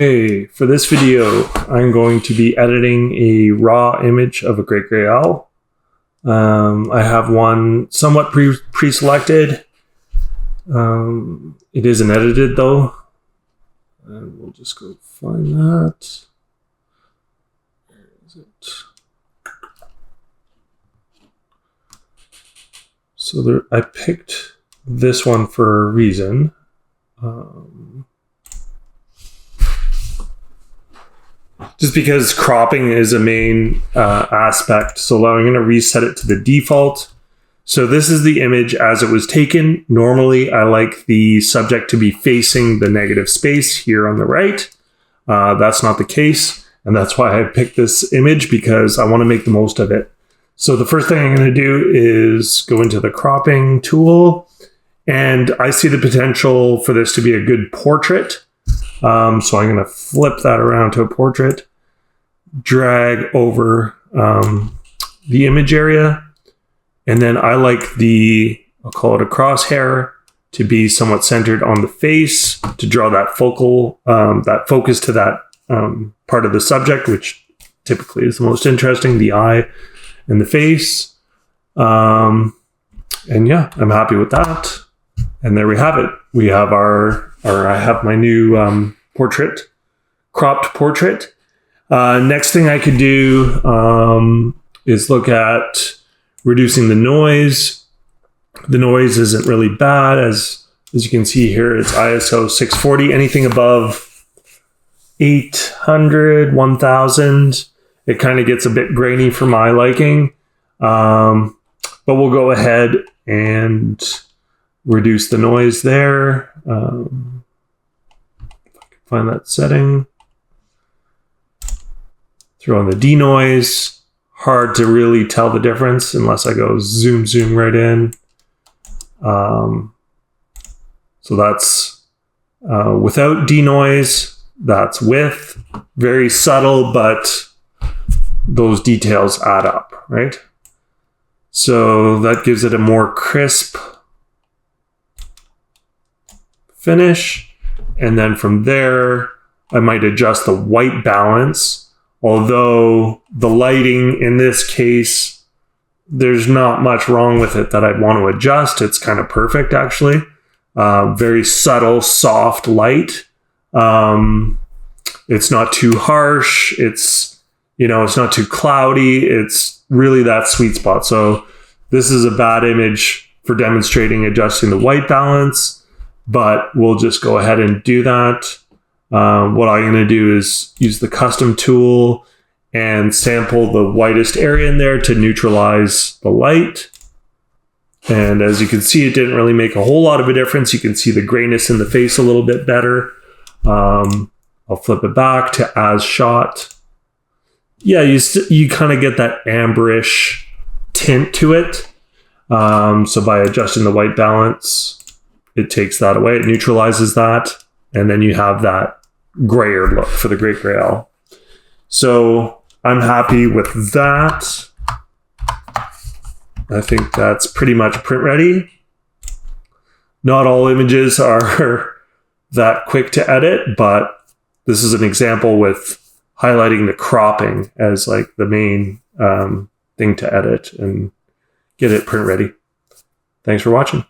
Hey, for this video, I'm going to be editing a raw image of a great gray owl. I have one somewhat pre-selected. It isn't edited though. And we'll just go find that. Where is it? So there, I picked this one for a reason. Just because cropping is a main aspect. So I'm going to reset it to the default. So this is the image as it was taken. Normally, I like the subject to be facing the negative space here on the right. That's not the case. And that's why I picked this image, because I want to make the most of it. So the first thing I'm going to do is go into the cropping tool. And I see the potential for this to be a good portrait. So I'm going to flip that around to a portrait, drag over the image area, and then I like I'll call it a crosshair, to be somewhat centered on the face, to draw that focus to that part of the subject, which typically is the most interesting, the eye and the face. And yeah, I'm happy with that. And there we have it. We have I have my new portrait, cropped portrait. Next thing I could do is look at reducing the noise. The noise isn't really bad. As you can see here, it's ISO 640. Anything above 800, 1000, it kind of gets a bit grainy for my liking. But we'll go ahead and reduce the noise there. If I can find that setting. Throw on the denoise. Hard to really tell the difference unless I go zoom right in. So that's without denoise. That's with. Very subtle, but those details add up, right? So that gives it a more crisp finish. And then from there, I might adjust the white balance. Although the lighting in this case, there's not much wrong with it that I'd want to adjust. It's kind of perfect, actually. Very subtle, soft light. It's not too harsh. It's not too cloudy. It's really that sweet spot. So this is a bad image for demonstrating adjusting the white balance, but we'll just go ahead and do that. What I'm going to do is use the custom tool and sample the whitest area in there to neutralize the light. And as you can see, it didn't really make a whole lot of a difference. You can see the grayness in the face a little bit better. I'll flip it back to as shot. Yeah, you kind of get that amberish tint to it. So by adjusting the white balance, it takes that away. It neutralizes that. And then you have that grayer look for the great gray owl. So I'm happy with that. I think that's pretty much print ready. Not all images are that quick to edit, but this is an example with highlighting the cropping as like the main thing to edit and get it print ready. Thanks for watching.